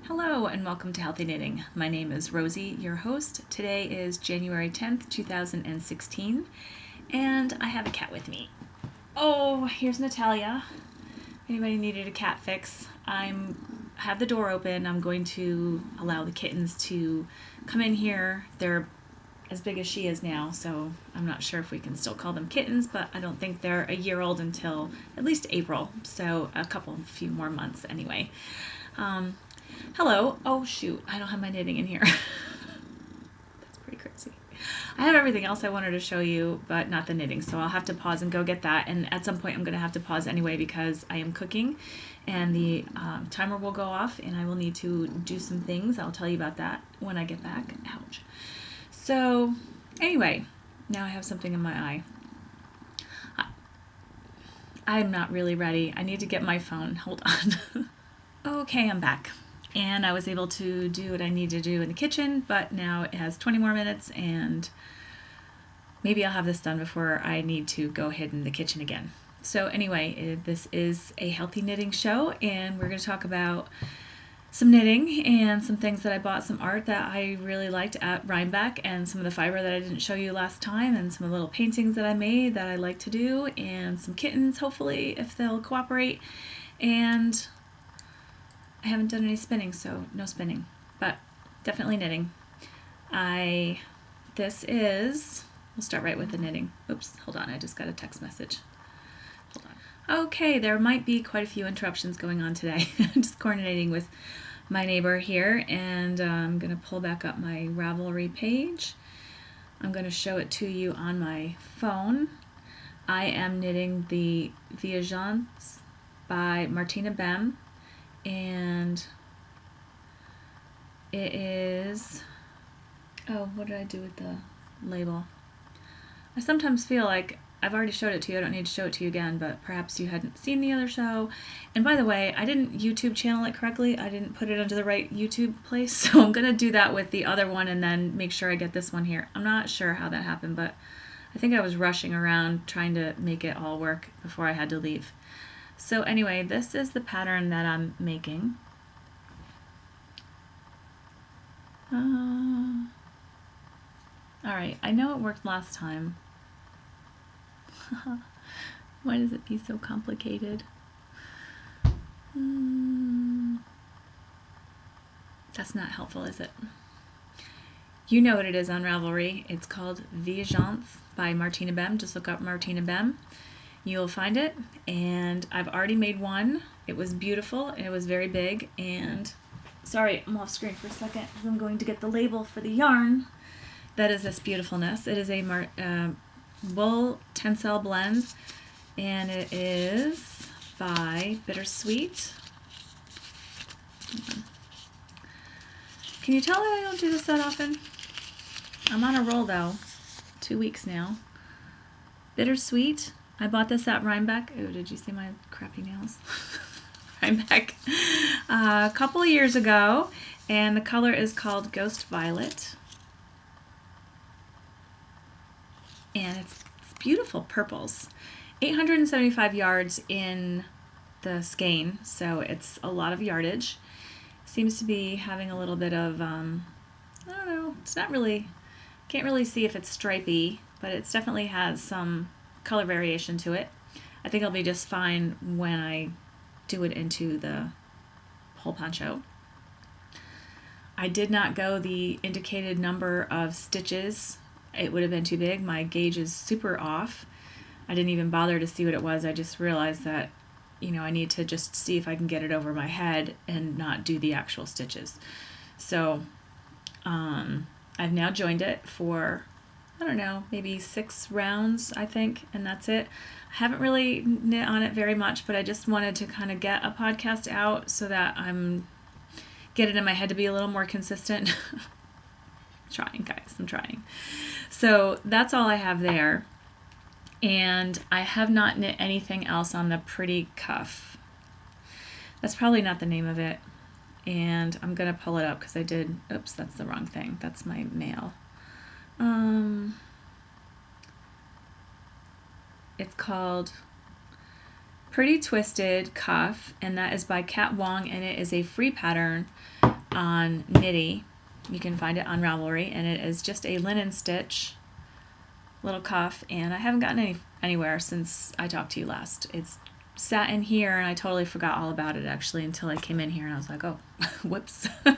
Hello and welcome to Healthy Knitting. My name is Rosie, your host. Today is January 10th, 2016, and I have a cat with me. Oh, here's Natalia. If anybody needed a cat fix, I have the door open. I'm going to allow the kittens to come in here. They're as big as she is now, so I'm not sure if we can still call them kittens, but I don't think they're a year old until at least April, so a few more months anyway. Hello. Oh shoot, I don't have my knitting in here. That's pretty crazy. I have everything else I wanted to show you, but not the knitting, so I'll have to pause and go get that. And at some point I'm going to have to pause anyway because I am cooking and the timer will go off and I will need to do some things. I'll tell you about that when I get back. Ouch. So anyway, now I have something in my eye. I'm not really ready. I need to get my phone. Hold on. Okay, I'm back. And I was able to do what I need to do in the kitchen, but now it has 20 more minutes and maybe I'll have this done before I need to go ahead in the kitchen again. So anyway, this is a healthy knitting show and we're going to talk about some knitting and some things that I bought, some art that I really liked at Rhinebeck, and some of the fiber that I didn't show you last time, and some little paintings that I made that I like to do, and some kittens, hopefully, if they'll cooperate. And I haven't done any spinning, so no spinning, but definitely knitting. We'll start right with the knitting. Oops, hold on, I just got a text message. Hold on. Okay, there might be quite a few interruptions going on today. I'm just coordinating with my neighbor here, and I'm going to pull back up my Ravelry page. I'm going to show it to you on my phone. I am knitting the Viagance by Martina Bem. And it is, oh, what did I do with the label? I sometimes feel like I've already showed it to you. I don't need to show it to you again, but perhaps you hadn't seen the other show. And by the way, I didn't YouTube channel it correctly. I didn't put it under the right YouTube place. So I'm going to do that with the other one and then make sure I get this one here. I'm not sure how that happened, but I think I was rushing around trying to make it all work before I had to leave. So anyway, this is the pattern that I'm making. Alright, I know it worked last time. Why does it be so complicated? That's not helpful, is it? You know what it is on Ravelry. It's called Viagance by Martina Bem. Just look up Martina Bem. You'll find it, and I've already made one. It was beautiful, and it was very big, and sorry, I'm off screen for a second because I'm going to get the label for the yarn. That is this beautifulness. It is a wool tencel blend, and it is by Bittersweet. Can you tell that I don't do this that often? I'm on a roll though. 2 weeks now. Bittersweet. I bought this at Rhinebeck. Oh, did you see my crappy nails? Rhinebeck. A couple of years ago, and the color is called Ghost Violet. And it's beautiful purples. 875 yards in the skein, so it's a lot of yardage. Seems to be having a little bit of, I don't know, it's not really, can't really see if it's stripy, but it definitely has some color variation to it. I think it'll be just fine when I do it into the whole poncho. I did not go the indicated number of stitches. It would have been too big. My gauge is super off. I didn't even bother to see what it was. I just realized that, I need to just see if I can get it over my head and not do the actual stitches. So I've now joined it for, I don't know, maybe 6 rounds, I think, and that's it. I haven't really knit on it very much, but I just wanted to kind of get a podcast out so that get it in my head to be a little more consistent. Trying, guys, I'm trying. So that's all I have there. And I have not knit anything else on the Pretty Cuff. That's probably not the name of it. And I'm going to pull it up because I did, oops, that's the wrong thing. That's my mail. It's called Pretty Twisted Cuff, and that is by Kat Wong, and it is a free pattern on Knitty. You can find it on Ravelry, and it is just a linen stitch little cuff, and I haven't gotten anywhere since I talked to you last. It's sat in here, and I totally forgot all about it actually until I came in here, and I was like, oh, whoops. I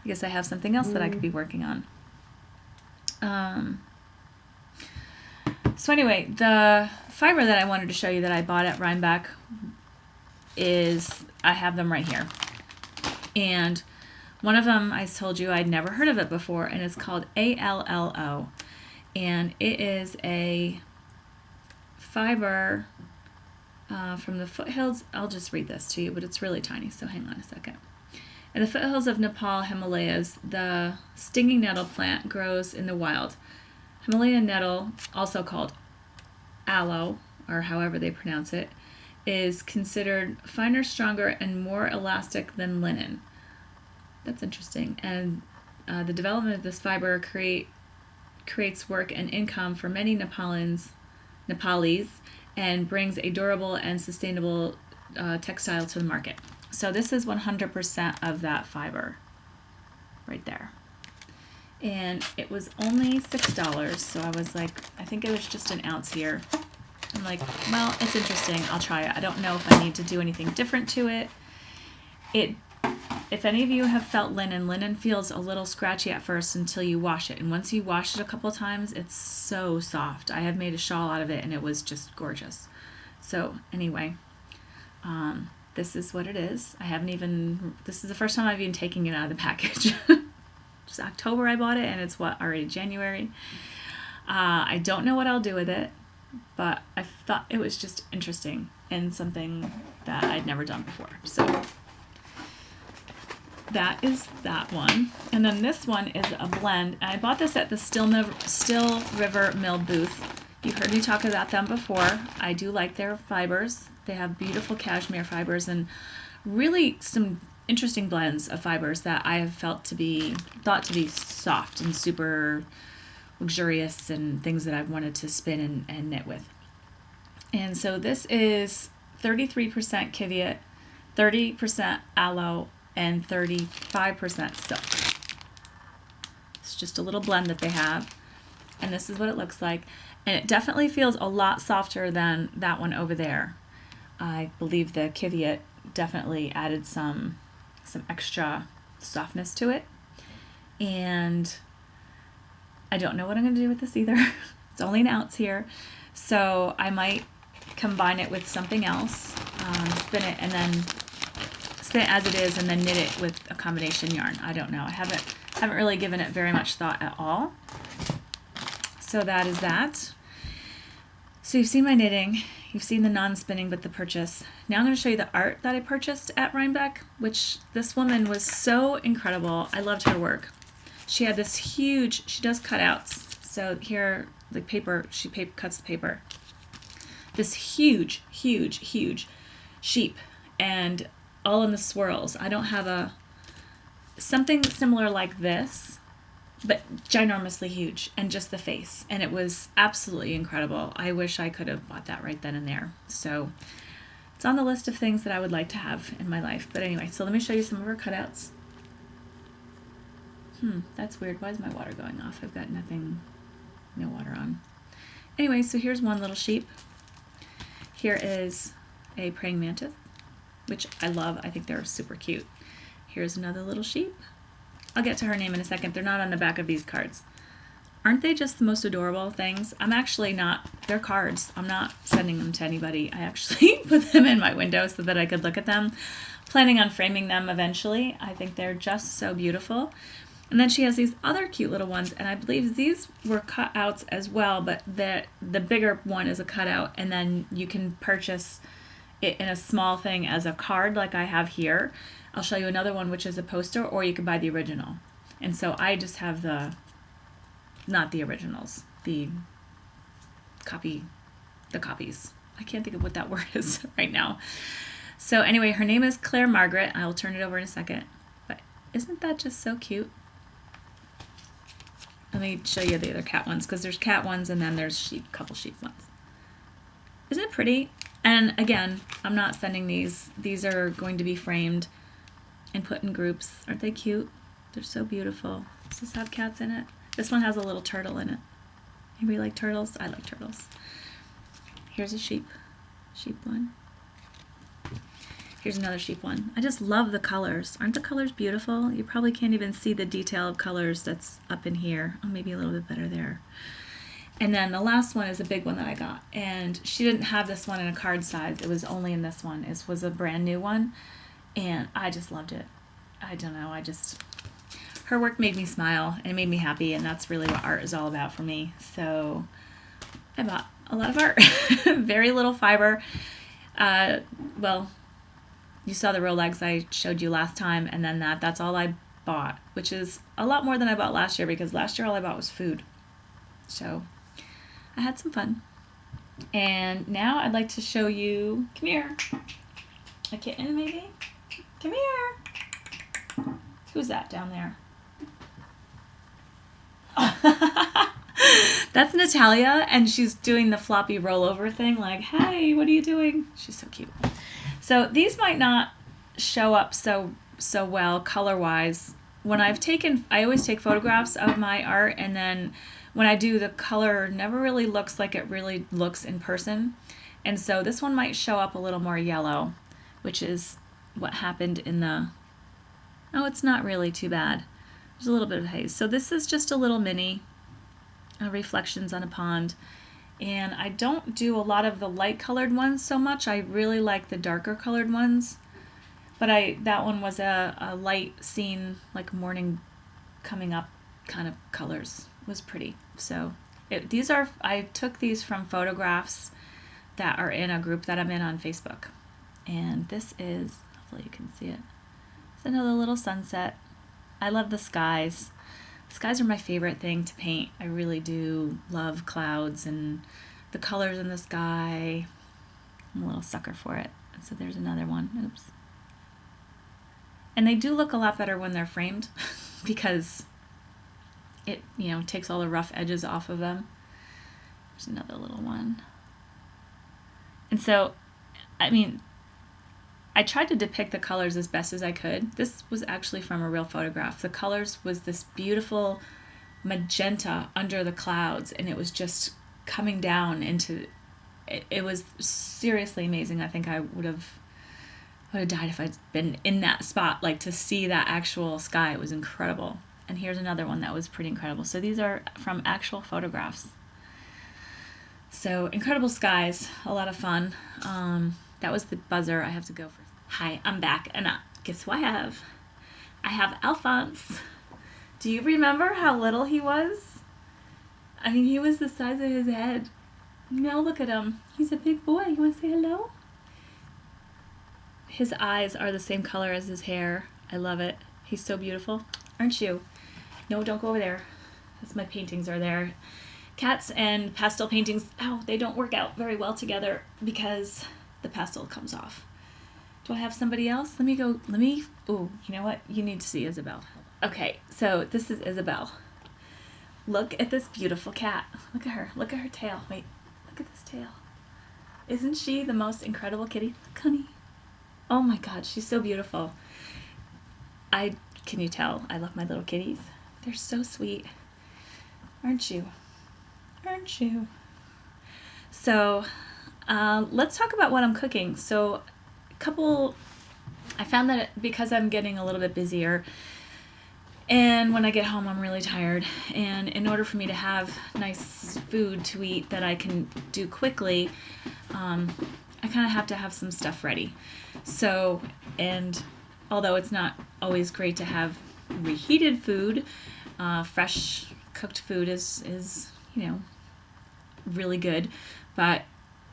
guess I have something else that I could be working on. So anyway, the fiber that I wanted to show you that I bought at Rhinebeck is, I have them right here. And one of them, I told you I'd never heard of it before, and it's called ALLO. And it is a fiber from the foothills. I'll just read this to you, but it's really tiny, so hang on a second. In the foothills of Nepal, Himalayas, the stinging nettle plant grows in the wild. Himalayan nettle, also called aloe, or however they pronounce it, is considered finer, stronger, and more elastic than linen. That's interesting. And the development of this fiber creates work and income for many Nepalis and brings a durable and sustainable textile to the market. So this is 100% of that fiber right there. And it was only $6, so I was like, I think it was just an ounce here. I'm like, well, it's interesting. I'll try it. I don't know if I need to do anything different to it. If any of you have felt linen feels a little scratchy at first until you wash it. And once you wash it a couple times, it's so soft. I have made a shawl out of it, and it was just gorgeous. So anyway, this is what it is. This is the first time I've even taken it out of the package. It's October I bought it, and it's already January. I don't know what I'll do with it, but I thought it was just interesting and something that I'd never done before. So that is that one. And then this one is a blend. And I bought this at the Still River Mill booth. You heard me talk about them before. I do like their fibers. They have beautiful cashmere fibers and really some interesting blends of fibers that I have thought to be soft and super luxurious and things that I've wanted to spin and knit with. And so this is 33% Kiviot, 30% aloe, and 35% silk. It's just a little blend that they have, and this is what it looks like. And it definitely feels a lot softer than that one over there. I believe the Kiviot definitely added some extra softness to it. And I don't know what I'm going to do with this either. It's only an ounce here. So I might combine it with something else, spin it as it is, and then knit it with a combination yarn. I don't know. I haven't really given it very much thought at all. So that is that. So you've seen my knitting. You've seen the non-spinning, but the purchase. Now I'm going to show you the art that I purchased at Rhinebeck, which this woman was so incredible. I loved her work. She had this huge, she does cutouts. So here, the paper, she cuts the paper. This huge, huge, huge sheep, and all in the swirls. I don't have something similar like this, but ginormously huge, and just the face. And it was absolutely incredible. I wish I could have bought that right then and there. So it's on the list of things that I would like to have in my life. But anyway, so let me show you some of her cutouts. That's weird. Why is my water going off? I've got no water on. Anyway, so here's one little sheep. Here is a praying mantis, which I love. I think they're super cute. Here's another little sheep. I'll get to her name in a second. They're not on the back of these cards. Aren't they just the most adorable things? They're cards. I'm not sending them to anybody. I actually put them in my window so that I could look at them. Planning on framing them eventually. I think they're just so beautiful. And then she has these other cute little ones, and I believe these were cutouts as well, but the bigger one is a cutout, and then you can purchase it in a small thing as a card like I have here. I'll show you another one which is a poster, or you can buy the original. And so I just have not the originals, the copies. I can't think of what that word is right now. So anyway, her name is Claire Margaret. I'll turn it over in a second. But isn't that just so cute? Let me show you the other cat ones, because there's cat ones and then there's couple sheep ones. Isn't it pretty? And again, I'm not sending these. These are going to be framed. and put in groups. Aren't they cute? They're so beautiful. Does this have cats in it? This one has a little turtle in it. Anybody like turtles? I like turtles. Here's a sheep one. Here's another sheep one. I just love the colors. Aren't the colors beautiful? You probably can't even see the detail of colors that's up in here. Oh, maybe a little bit better there. And then the last one is a big one that I got. And she didn't have this one in a card size. It was only in this one. It was a brand new one. And I just loved it. I don't know. Her work made me smile and it made me happy. And that's really what art is all about for me. So I bought a lot of art. Very little fiber. Well, you saw the Rolex I showed you last time, and then that's all I bought, which is a lot more than I bought last year, because last year all I bought was food. So I had some fun. And now I'd like to show you, come here, a kitten maybe? Come here. Who's that down there? That's Natalia, and she's doing the floppy rollover thing, like, hey, what are you doing? She's so cute. So these might not show up so well color-wise. When I always take photographs of my art, and then when I do, the color never really looks like it really looks in person. And so this one might show up a little more yellow, which is what happened in the, oh, it's not really too bad. There's a little bit of haze. So this is just a little mini reflections on a pond. And I don't do a lot of the light colored ones so much. I really like the darker colored ones. But that one was a light scene, like morning coming up kind of colors. It was pretty. So I took these from photographs that are in a group that I'm in on Facebook. And this is, hopefully you can see it. It's another little sunset. I love the skies. Skies are my favorite thing to paint. I really do love clouds and the colors in the sky. I'm a little sucker for it. And so there's another one. Oops. And they do look a lot better when they're framed because it, takes all the rough edges off of them. There's another little one. And so, I tried to depict the colors as best as I could. This was actually from a real photograph. The colors was this beautiful magenta under the clouds, and it was just coming down into it. It was seriously amazing. I think I would have died if I'd been in that spot. Like, to see that actual sky, it was incredible. And here's another one that was pretty incredible. So these are from actual photographs. So incredible skies, a lot of fun. That was the buzzer. I have to go first. Hi, I'm back, and guess who I have? I have Alphonse. Do you remember how little he was? He was the size of his head. Now look at him. He's a big boy. You want to say hello? His eyes are the same color as his hair. I love it. He's so beautiful. Aren't you? No, don't go over there. That's my paintings are there. Cats and pastel paintings, they don't work out very well together because the pastel comes off. Do I have somebody else? Oh, you know what? You need to see Isabel. Okay, so this is Isabel. Look at this beautiful cat. Look at her. Look at her tail. Wait, look at this tail. Isn't she the most incredible kitty? Look, honey. Oh my God, she's so beautiful. Can you tell? I love my little kitties. They're so sweet. Aren't you? Aren't you? So, let's talk about what I'm cooking. So, I found that because I'm getting a little bit busier, and when I get home I'm really tired, and in order for me to have nice food to eat that I can do quickly, I kind of have to have some stuff ready. So, and although it's not always great to have reheated food, fresh cooked food is really good, but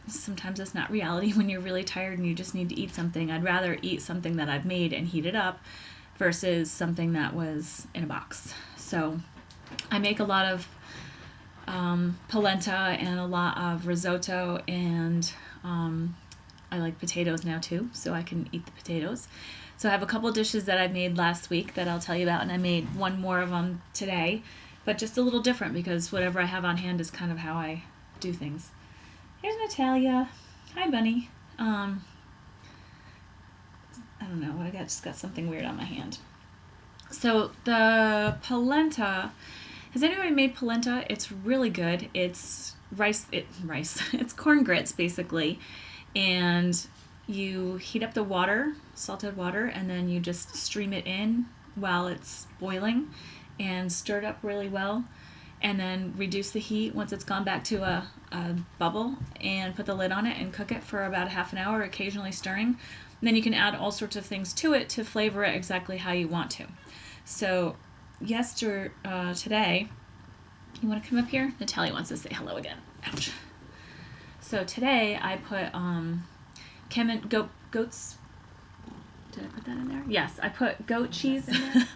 sometimes it's not reality when you're really tired and you just need to eat something. I'd rather eat something that I've made and heat it up versus something that was in a box. So I make a lot of polenta and a lot of risotto, and I like potatoes now too, so I can eat the potatoes. So I have a couple dishes that I made last week that I'll tell you about, and I made one more of them today, but just a little different because whatever I have on hand is kind of how I do things. Here's Natalia. Hi, Bunny. don't know. Just got something weird on my hand. So the polenta, has anybody made polenta? It's really good. It's rice. It's corn grits basically, and you heat up the water, salted water, and then you just stream it in while it's boiling, and stir it up really well, and then reduce the heat once it's gone back to a bubble, and put the lid on it and cook it for about a half an hour, occasionally stirring. And then you can add all sorts of things to it to flavor it exactly how you want to. So today, you want to come up here? Natalia wants to say hello again. Ouch. So today I put goat's. Did I put that in there? Yes, I put goat cheese in there.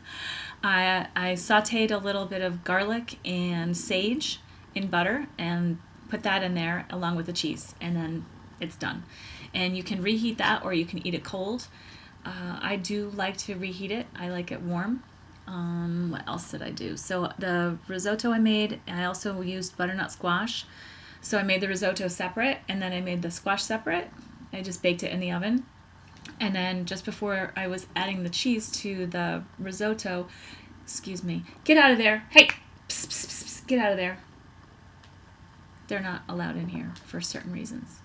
I sauteed a little bit of garlic and sage in butter and put that in there along with the cheese, and then it's done. And you can reheat that or you can eat it cold. I do like to reheat it. I like it warm. What else did I do? So the risotto I made, I also used butternut squash. So I made the risotto separate, and then I made the squash separate. I just baked it in the oven. And then just before I was adding the cheese to the risotto, excuse me, get out of there. Hey, psst, psst, psst, psst, get out of there. They're not allowed in here for certain reasons.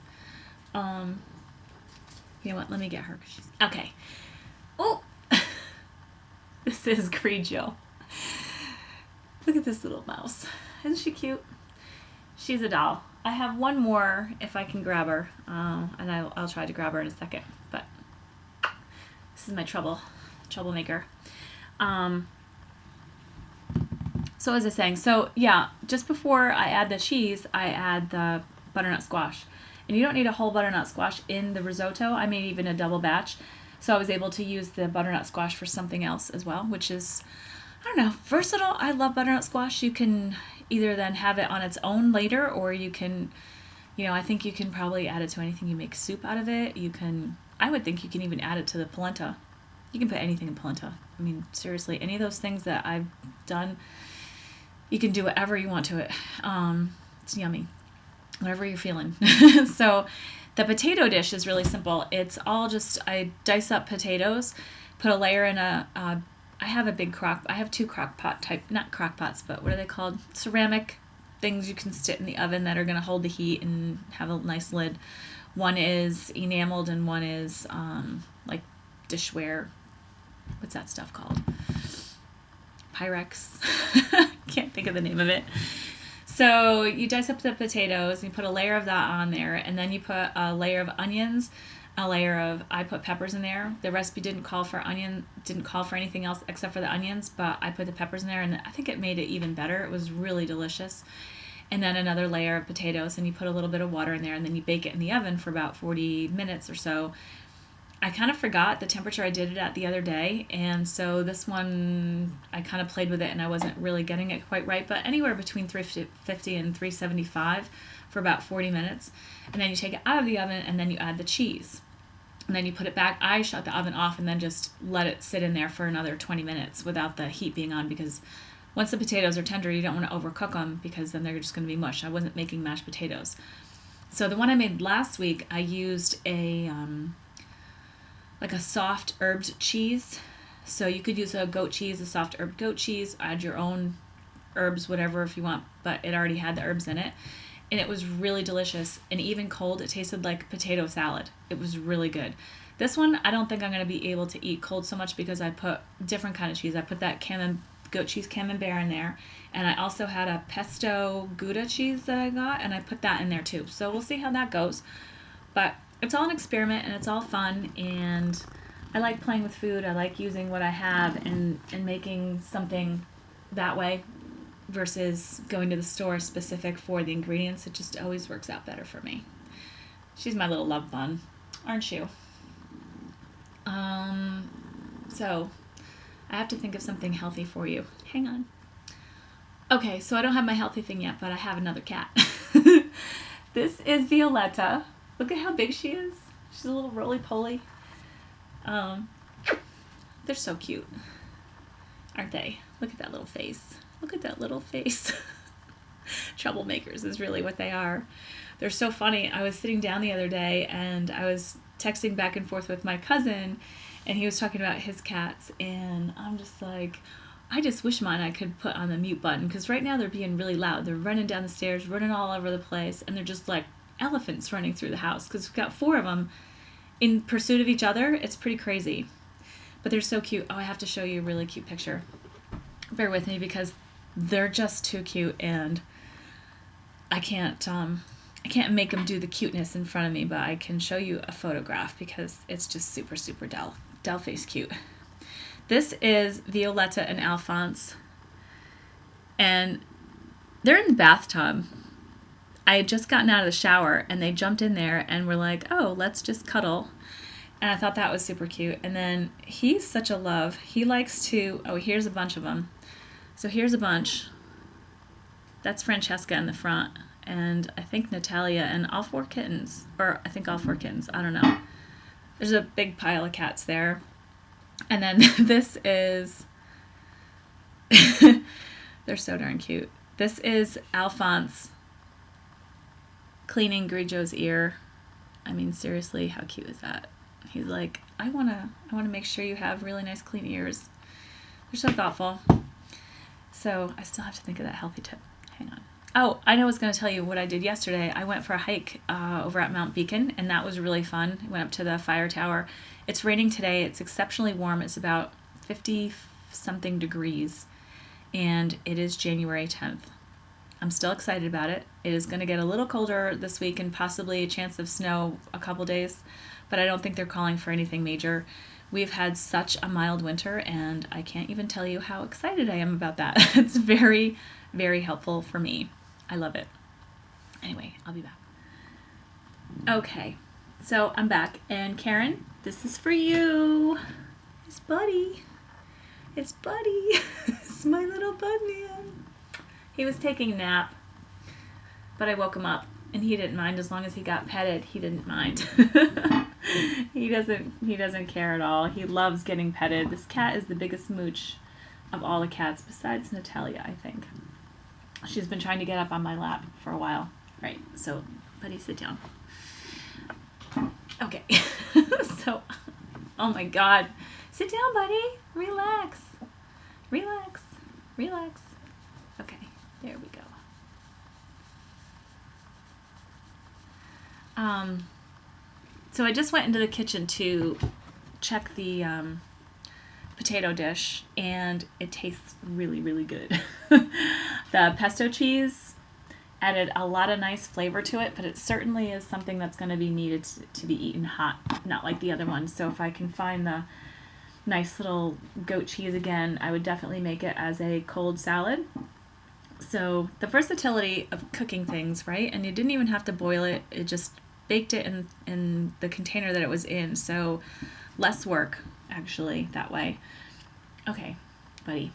You know what? Let me get her. Okay. Oh, this is Grigio. Look at this little mouse. Isn't she cute? She's a doll. I have one more if I can grab her, and I'll try to grab her in a second. But this is my troublemaker. So as I was saying, just before I add the cheese, I add the butternut squash. And you don't need a whole butternut squash in the risotto. I made even a double batch. So I was able to use the butternut squash for something else as well, which is, I don't know, versatile. I love butternut squash. You can either then have it on its own later, or you can, I think you can probably add it to anything. You make soup out of it. I would think you can even add it to the polenta. You can put anything in polenta. I mean, seriously, any of those things that I've done, you can do whatever you want to it. It's yummy. Whatever you're feeling. So the potato dish is really simple. It's all I dice up potatoes, put a layer in I have two crock pot type, not crock pots, but what are they called? Ceramic things you can sit in the oven that are going to hold the heat and have a nice lid. One is enameled and one is like dishware. What's that stuff called? Pyrex. Can't think of the name of it. So you dice up the potatoes, and you put a layer of that on there, and then you put a layer of onions, I put peppers in there. The recipe didn't call for anything else except for the onions, but I put the peppers in there, and I think it made it even better. It was really delicious. And then another layer of potatoes, and you put a little bit of water in there, and then you bake it in the oven for about 40 minutes or so. I kind of forgot the temperature I did it at the other day, and so this one I kind of played with it and I wasn't really getting it quite right, but anywhere between 350 and 375 for about 40 minutes. And then you take it out of the oven, and then you add the cheese. And then you put it back. I shut the oven off and then just let it sit in there for another 20 minutes without the heat being on, because once the potatoes are tender, you don't want to overcook them, because then they're just going to be mush. I wasn't making mashed potatoes. So the one I made last week, I used a soft herbed cheese. So you could use a goat cheese, a soft herb goat cheese, add your own herbs, whatever, if you want, but it already had the herbs in it. And it was really delicious. And even cold, it tasted like potato salad. It was really good. This one, I don't think I'm going to be able to eat cold so much, because I put different kind of cheese. I put that goat cheese camembert in there. And I also had a pesto Gouda cheese that I got, and I put that in there too. So we'll see how that goes. But it's all an experiment, and it's all fun, and I like playing with food. I like using what I have and making something that way versus going to the store specific for the ingredients. It just always works out better for me. She's my little love bun, aren't you? So I have to think of something healthy for you. Hang on. Okay, so I don't have my healthy thing yet, but I have another cat. This is Violetta. Look at how big she is. She's a little roly-poly. They're so cute, aren't they? Look at that little face. Look at that little face. Troublemakers is really what they are. They're so funny. I was sitting down the other day, and I was texting back and forth with my cousin, And he was talking about his cats, and I'm just like, I just wish mine I could put on the mute button, because right now they're being really loud. They're running down the stairs, running all over the place, and they're just like elephants running through the house, because we've got 4 of them in pursuit of each other. It's pretty crazy. But they're so cute. Oh, I have to show you a really cute picture. Bear with me, because they're just too cute, and I can't make them do the cuteness in front of me, but I can show you a photograph because it's just super, super doll-face cute. This is Violetta and Alphonse, and they're in the bathtub. I had just gotten out of the shower, and they jumped in there and were like, oh, let's just cuddle. And I thought that was super cute. And then he's such a love. He likes to, oh, here's a bunch of them. So here's a bunch. That's Francesca in the front. And I think Natalia and all 4 kittens. Or I think all 4 kittens. I don't know. There's a big pile of cats there. And then this is... they're so darn cute. This is Alphonse cleaning Grigio's ear. I mean, seriously, how cute is that? He's like, I wanna make sure you have really nice clean ears. They're so thoughtful. So I still have to think of that healthy tip. Hang on. Oh, I know I was going to tell you what I did yesterday. I went for a hike over at Mount Beacon, and that was really fun. I went up to the fire tower. It's raining today. It's exceptionally warm. It's about 50-something degrees, and it is January 10th. I'm still excited about it. It is going to get a little colder this week and possibly a chance of snow a couple days, but I don't think they're calling for anything major. We've had such a mild winter, and I can't even tell you how excited I am about that. It's very, very helpful for me. I love it. Anyway, I'll be back. Okay, so I'm back, and Karen, this is for you. It's Buddy. It's Buddy. It's my little Budman. He was taking a nap, but I woke him up, and he didn't mind as long as he got petted. He didn't mind. He doesn't care at all. He loves getting petted. This cat is the biggest mooch of all the cats, besides Natalia, I think. She's been trying to get up on my lap for a while. Right, so, Buddy, sit down. Okay. So, oh my God. Sit down, Buddy. Relax. Relax. Relax. Okay, there we go. So I just went into the kitchen to check the potato dish, and it tastes really, really good. The pesto cheese added a lot of nice flavor to it, but it certainly is something that's going to be needed to be eaten hot, not like the other ones. So if I can find the nice little goat cheese again, I would definitely make it as a cold salad. So the versatility of cooking things, right? And you didn't even have to boil it. It just baked it in the container that it was in. So less work, actually, that way. Okay, Buddy.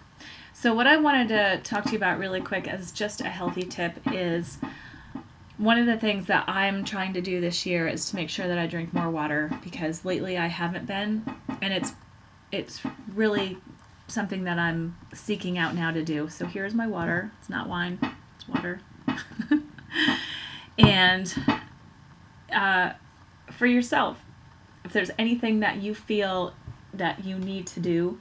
So what I wanted to talk to you about really quick as just a healthy tip is one of the things that I'm trying to do this year is to make sure that I drink more water, because lately I haven't been, and it's really something that I'm seeking out now to do. So here's my water. It's not wine, it's water. And for yourself, if there's anything that you feel that you need to do,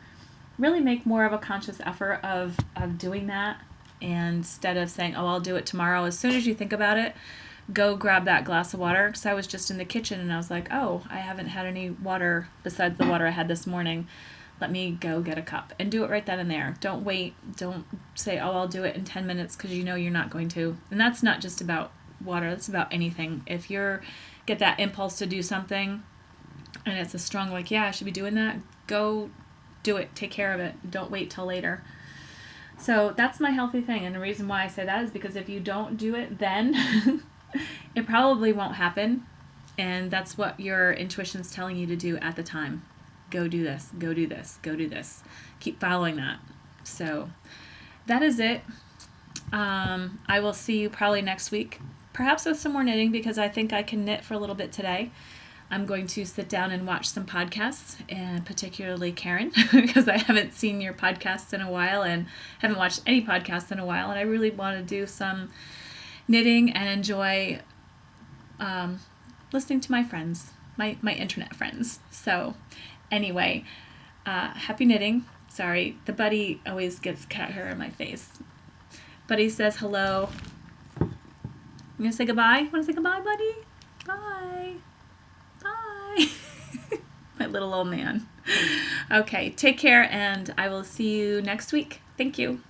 really make more of a conscious effort of doing that, and instead of saying, oh, I'll do it tomorrow. As soon as you think about it, go grab that glass of water. Because I was just in the kitchen and I was like, oh, I haven't had any water besides the water I had this morning. Let me go get a cup, and do it right then and there. Don't wait. Don't say, oh, I'll do it in 10 minutes, because you know you're not going to. And that's not just about water. That's about anything. If you get that impulse to do something and it's a strong, like, yeah, I should be doing that, go do it. Take care of it. Don't wait till later. So that's my healthy thing. And the reason why I say that is because if you don't do it then, it probably won't happen. And that's what your intuition's telling you to do at the time. Go do this. Go do this. Go do this. Keep following that. So that is it. I will see you probably next week, perhaps with some more knitting, because I think I can knit for a little bit today. I'm going to sit down and watch some podcasts, and particularly Karen, because I haven't seen your podcasts in a while and haven't watched any podcasts in a while, and I really want to do some knitting and enjoy listening to my friends, my internet friends. So Anyway, happy knitting. Sorry, the buddy always gets cat hair in my face. Buddy says hello. You gonna say goodbye? Wanna say goodbye, buddy? Bye. Bye. My little old man. Okay, take care, and I will see you next week. Thank you.